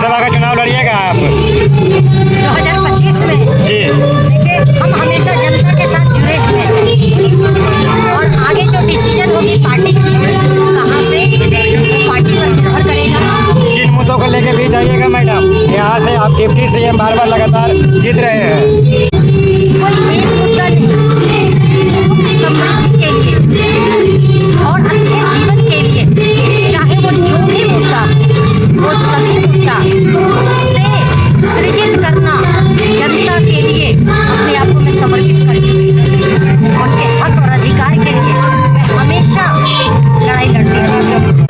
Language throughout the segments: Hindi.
विधानसभा का चुनाव लड़िएगा आप 2025 में? जी देखिए, हम हमेशा जनता के साथ जुड़े हुए हैं और आगे जो डिसीजन होगी पार्टी की कहाँ से, वो पार्टी पर निर्भर करेगा। किन मुद्दों को लेके भी जाइएगा मैडम? यहाँ से आप डिप्टी सीएम बार बार लगातार जीत रहे हैं। कोई एक मुद्दा नहीं, सुख समृद्धि के लिए और अच्छे जीवन के लिए, चाहे वो जो भी मुद्दा, वो सभी मुद्दा से सृजित करना जनता के लिए अपने आप को मैं समर्पित कर चुकी हूँ। उनके हक और अधिकार के लिए मैं हमेशा लड़ाई लड़ती रहूँगी।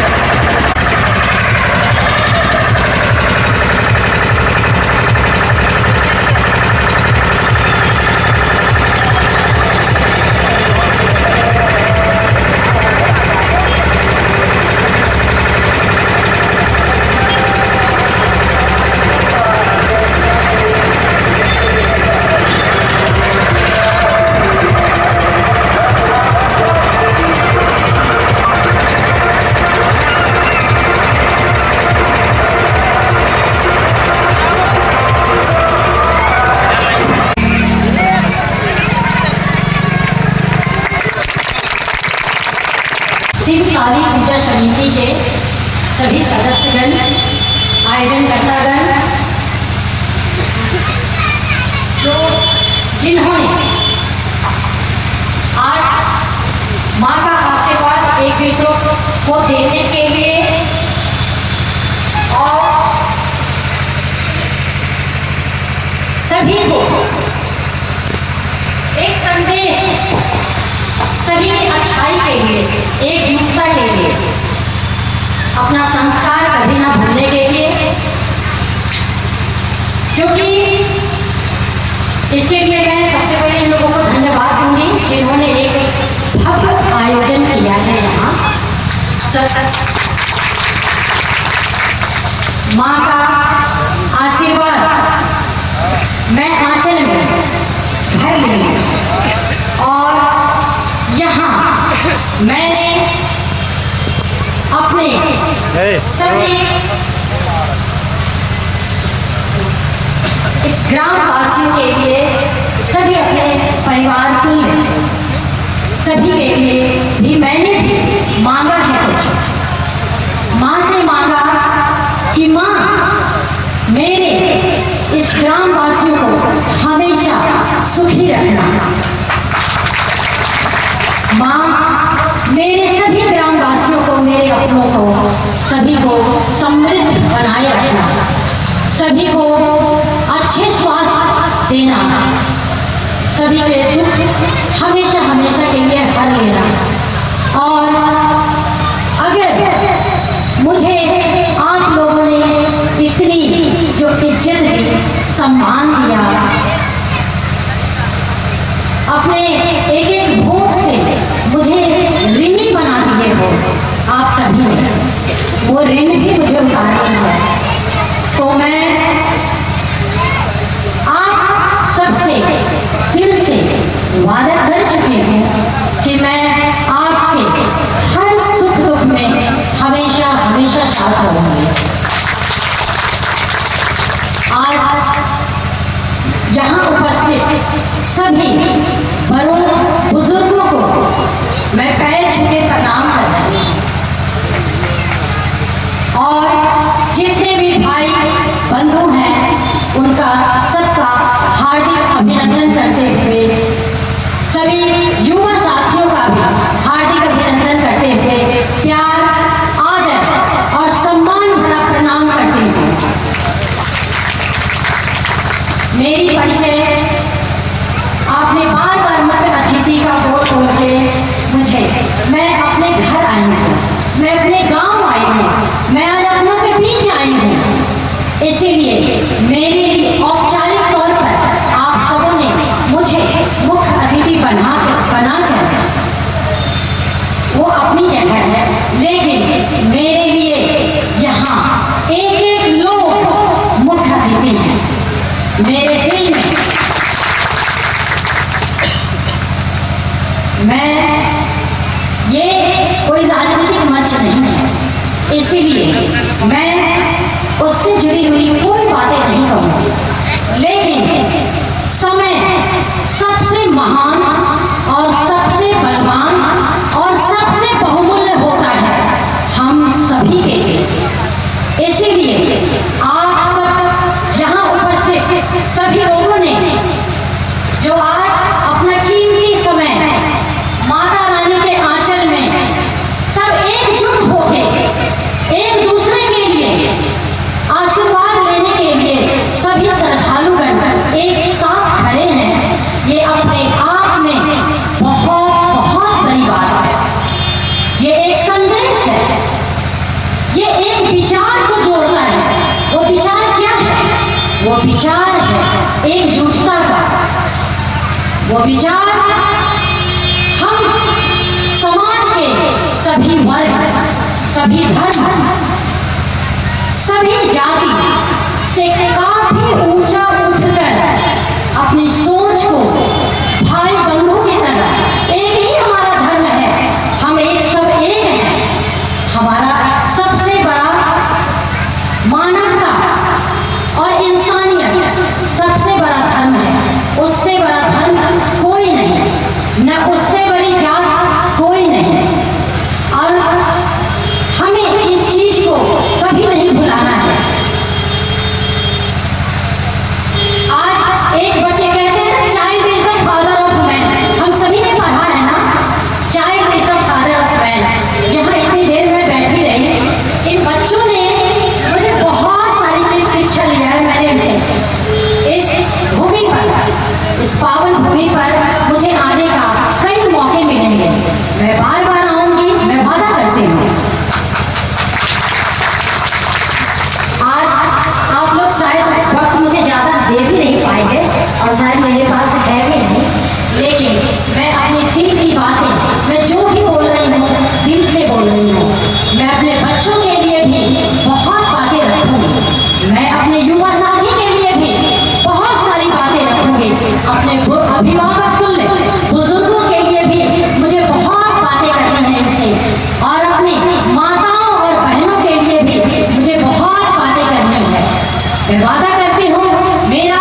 शिव काली पूजा समिति के सभी सदस्यगण, आयोजनकर्तागण, जिन्होंने आज माँ का आशीर्वाद एक दूसरों को देने के लिए और सभी को एक संदेश, सभी की अच्छाई के लिए, एकजुटता के लिए, अपना संस्कार कभी ना भूलने के लिए, क्योंकि इसके लिए मैं सबसे पहले इन लोगों को धन्यवाद दूंगी जिन्होंने एक भव्य आयोजन किया है यहाँ। माँ का आशीर्वाद मैं आंचल में भर लूँगी और यहाँ मैंने अपने सभी इस ग्राम वासियों के लिए, सभी अपने परिवार तुल्य सभी के लिए भी मैंने भी मांगा है कुछ। माँ से मांगा कि माँ मेरे इस ग्राम वासियों को हमेशा सुखी रखना। माँ मेरे सभी ग्रामवासियों को, मेरे अपनों को, सभी को समृद्ध बनाए रखना, सभी को अच्छे स्वास्थ्य देना, सभी के दुख हमेशा हमेशा के लिए हर लेना। और अगर मुझे आप लोगों ने इतनी जो इज्जत दी, सम्मान दिया, अपने एक एक वोट से मुझे ऋणी बना दिए हो आप सभी ने, वो ऋण भी मुझे उतारनी है। तो मैं आप सबसे दिल से वादा कर चुकी हूँ कि मैं आपके हर सुख दुख में हमेशा हमेशा साथ रहूँगी। आज यहाँ उपस्थित सभी बड़ों बुजुर्गों को मैं पैर छू के प्रणाम कर रही हूँ और जितने भी भाई बंधु हैं उनका सबका हार्दिक अभिनंदन करते हुए, सभी युवा साथियों का भी हार्दिक अभिनंदन करते हुए, प्यार, आदर और सम्मान भरा प्रणाम करते हुए मेरी परिचय आपने बार बार मुख्य अतिथि का बोल बोल के मुझे, मैं अपने घर आई हूँ, मैं अपने गांव आई हूँ, मैं आज अपनों के बीच आई हूँ। इसीलिए मेरे लिए औपचारिक तौर पर आप सबों ने मुझे मुख्य अतिथि बनाकर वो अपनी जगह है, लेकिन मेरे लिए यहाँ एक एक लोग मुख्य अतिथि हैं। मेरे दिल में मैं ये कोई राजनीतिक मंच नहीं है, इसीलिए मैं उससे जुड़ी हुई जुड़ी कोई बातें नहीं कहूँगी, लेकिन समय सबसे महान और सबसे बलवान और सबसे बहुमूल्य होता है हम सभी के लिए। इसीलिए आप सब यहाँ उपस्थित सभी लोगों ने जो आज अपना कीमती समय माता रानी के आंचल में सब एकजुट होके एक दूसरे के लिए आशीर्वाद लेने के लिए सभी श्रद्धालुगण एक साथ खड़े हैं, ये अपने आप में बहुत बहुत बड़ी बात है। ये एक संदेश है, ये एक विचार को जोड़ता है। वो विचार क्या है? वो विचार है एकजुटता का। वो विचार हम समाज के सभी वर्ग, सभी धर्म, सभी जाति से काफी ऊंचा उठकर अपनी सोच को भाई बंधु की तरह, एक ही हमारा धर्म है, हम एक सब एक हैं। हमारा सबसे बड़ा मानवता और इंसानियत सबसे बड़ा धर्म है। उससे बड़ा धर्म कोई नहीं, न उससे बड़ी जात कोई नहीं। और हमें इस चीज को कभी नहीं भुलाना है। आज एक बच्चे कहते हैं ना, child is the father of man. हम सभी ने पढ़ा है ना, child is the father of man. यहाँ इतनी देर में बैठी रही, इन बच्चों ने मुझे बहुत सारी चीज शिक्षा लिया है। मैंने इनसे इस भूमि पर, इस पावन भूमि पर मुझे आने का कई मौके मिलेंगे। मैं बार बार आऊंगी, मैं वादा करती हूँ। आज आप लोग शायद वक्त मुझे ज़्यादा दे भी नहीं पाएंगे और शायद मेरे पास है भी नहीं, लेकिन मैं अपने दिल की बातें, मैं जो भी बोल रही हूँ दिल से बोल रही हूँ। मैं अपने बच्चों के लिए भी बहुत बातें रखूँगी, मैं अपने युवा साथी के लिए भी बहुत सारी बातें रखूँगी, अपने अभिभावक तुल्य बुजुर्गों के लिए भी मुझे बहुत बातें करनी है इनसे, और अपनी माताओं और बहनों के लिए भी मुझे बहुत बातें करनी है। मैं वादा करती हूँ मेरा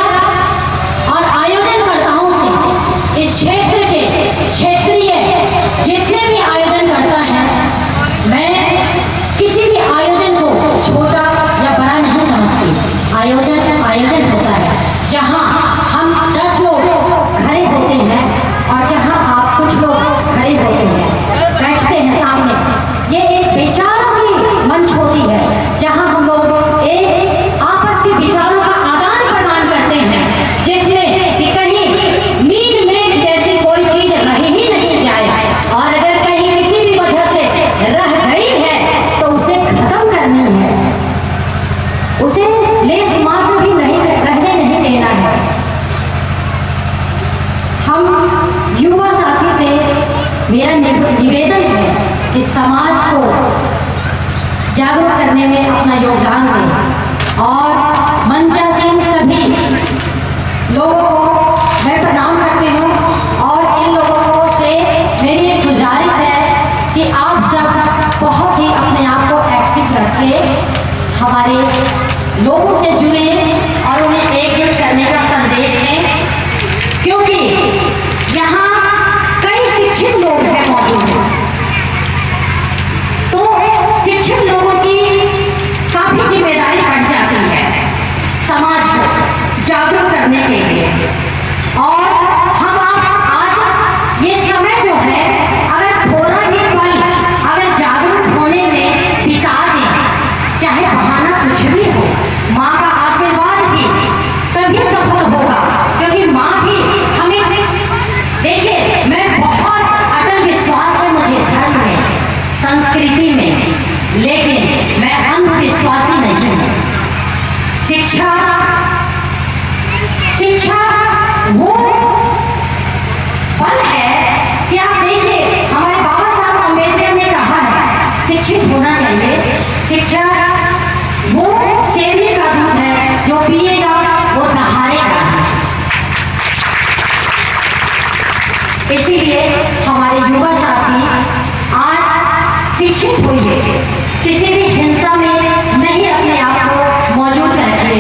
और आयोजनकर्ताओं से, इस क्षेत्र के क्षेत्रीय जितने भी आयोजनकर्ता हैं, मैं किसी भी आयोजन को छोटा या बड़ा नहीं समझती। आयोजन होता है जहाँ हम 10 लोग खड़े होते हैं और जहाँ आप कुछ लोग खड़े होते हैं, बैठते हैं सामने। ये एक विचारों की मंच होती है जहाँ हम लोग एक आपस के विचारों का आदान प्रदान करते हैं, जिसमें कि कहीं मीन में जैसी कोई चीज रह ही नहीं जाए, और अगर कहीं किसी भी वजह से रह गई है तो उसे खत्म करनी है, उसे लेस मात्र भी नहीं रहने नहीं देना है। हम युवा साथी से मेरा निवेदन है कि समाज को जागरूक करने में अपना योगदान दें, और मंचासीन सभी लोगों को मैं प्रणाम करती हूँ। और इन लोगों से मेरी एक गुजारिश है कि आप सब बहुत ही अपने आप को एक्टिव रखें, हमारे लोगों से जुड़े और उन्हें एकजुट करने का संदेश दें, क्योंकि यहाँ कई शिक्षित लोग हैं मौजूद हैं। तो शिक्षित लोगों की काफी जिम्मेदारी बढ़ जाती है समाज को जागरूक करने के लिए। और हम आज ये समय जो है, अगर थोड़ा भी पल अगर जागरूक होने में बिता दें, चाहे बहाना कुछ भी हो, माँ का आशीर्वाद भी तभी सफल होगा, क्योंकि माँ भी हमें, देखिए मैं बहुत अटल विश्वास है मुझे धर्म में, संस्कृति में, लेकिन मैं अंधविश्वासी नहीं हूँ। शिक्षा वो बल है कि आप देखिए, हमारे बाबा साहब अम्बेडकर ने कहा है शिक्षित होना चाहिए। शिक्षा वो शेरनी का दूध है, जो पिएगा वो दहाड़ेगा। इसीलिए हमारे युवा साथी आज शिक्षित होइए, किसी भी हिंसा में नहीं अपने आप को मौजूद रखिए।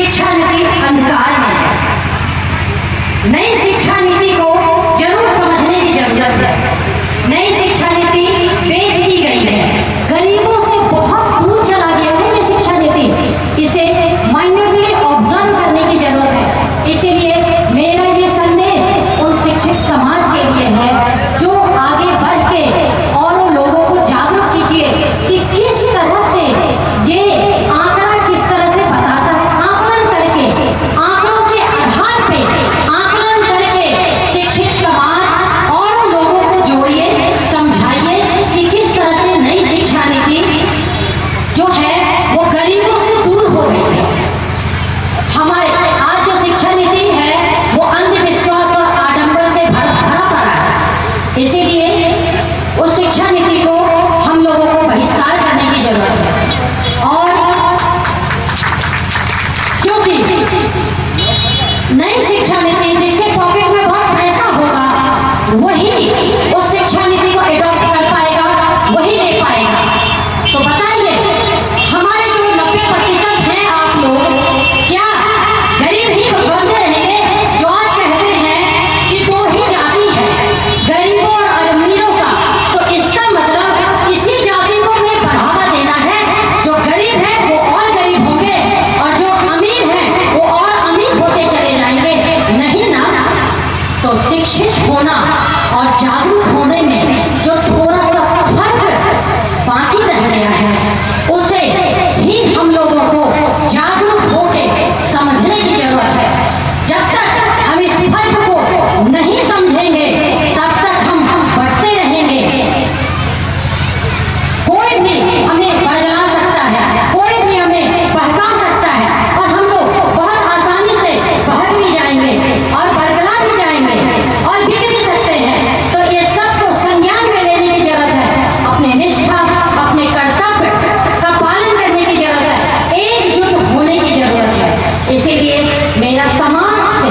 शिक्षा नीति अंधकार में है। नई शिक्षा नीति को जरूर समझने की जरूरत है। नई शिक्षा नीति पेश की गई है, गरीबों से बहुत दूर चला गया है ये शिक्षा नीति। इसे माइन्यूटली ऑब्जर्व करने की जरूरत है। इसीलिए मेरा ये संदेश उन शिक्षित समाज के लिए है जो आगे बढ़ के और लोगों को जागरूक कीजिए कि किस तरह से ये आंकड़ा किस तरह से बताता है। आकलन करके, आंकड़ों के आधार पे आकलन करके शिक्षित समाज और लोगों को जोड़िए, समझाइए कि किस तरह से नई शिक्षा नीति जो है वो गरीबों से दूर हो गई है। हमारे आज जो शिक्षा नीति है वो अंधविश्वास और आडंबर से भरा पड़ा है। इसीलिए उस शिक्षा नीति को हम लोगों को बहिष्कार करने की जरूरत है। और क्योंकि नई शिक्षा नीति जिसके पॉकेट में बहुत पैसा होगा वही उस शिक्षा नीति को एडॉप्ट कर पाएगा, वही ले पाएगा। तो बताइए, हमारे जो 90% हैं आप लोग, क्या गरीब ही बनते रहेंगे? जो आज कहते हैं कि दो ही जाति है, गरीबों और अमीरों का, तो इसका मतलब इसी जाति को हमें बढ़ावा देना है। जो गरीब है वो और गरीब होंगे और जो अमीर है वो और अमीर होते चले जाएंगे, नहीं ना। तो शिक्षित होना और जागरूक होने में जो थोड़ा सा फर्क बाकी रह गया है उसे ही हम लोगों को जागरूक होके समझने की जरूरत है। जब तक हम इस फर्क को नहीं समझेंगे तब तक हम बढ़ते रहेंगे। कोई भी हमें बरगला सकता है, कोई भी हमें बहका सकता है और हम लोग बहुत आसानी से बहक भी जाएंगे और बरगला भी जाएंगे और बिक भी सकते हैं। तो ये सबको संज्ञान में लेने की जरूरत है। अपने निष्ठा, अपने कर्तव्य का पालन करने की जरूरत है, एकजुट होने की जरूरत है। इसीलिए मेरा समाज से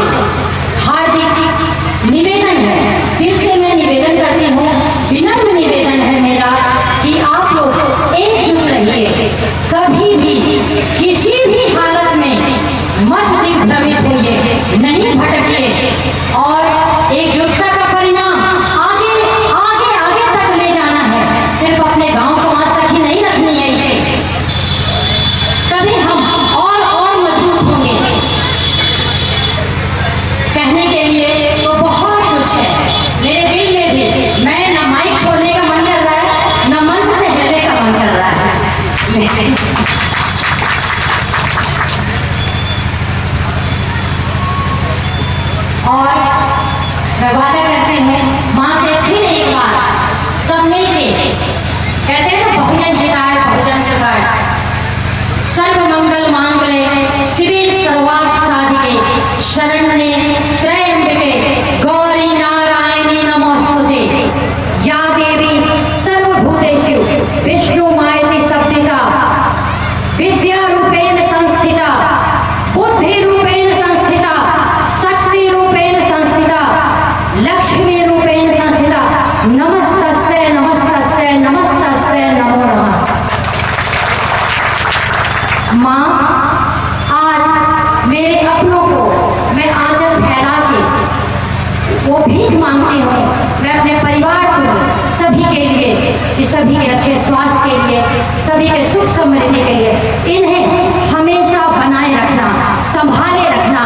हार्दिक निवेदन है, फिर से मैं निवेदन करती हूँ, विनम्र निवेदन है मेरा कि आप लोग एकजुट रहिए। कभी भी किसी भी हालत में मत दिग्भ्रमित होइए, नहीं भटकिए और एकजुटता का परिणाम आगे आगे आगे तक ले जाना है। सिर्फ अपने गांव समाज तक ही नहीं रखनी है इसे, तभी हम और मजबूत होंगे। कहने के लिए तो बहुत कुछ है मेरे दिल में भी। मैं न माइक छोड़ने का मन कर रहा है, न मंच से हिलने का मन कर रहा है, लेकिन और मैं वादा करती हूँ माँ से फिर एक बार सब मिलके, कहते हैं ना बहुजन हिताय बहुजन सुखाय, सर्व मंगल मांगल्ये शिवे सर्वार्थ साधिके शरण्ये त्र्यंबके गौरी नारायणी नमोस्तुते। या देवी सर्वभूतेषु विष्णुमायति संस्थिता, विद्या रूपेण संस्थिता, बुद्धि रूपेण संस्थिता, शक्ति रूपेण संस्थिता, लक्ष्मी रूपेण संस्थिता। नमस्तस्यै नमस्तस्यै नमस्तस्यै नमो नमः। माँ, आज मेरे अपनों को मैं आंचल फैला के वो भीख मांगती हूँ। मैं अपने परिवार को, सभी के लिए, कि सभी के अच्छे स्वास्थ्य के लिए, सभी के सुख समृद्धि के लिए इन्हें हमेशा बनाए रखना, संभाले रखना,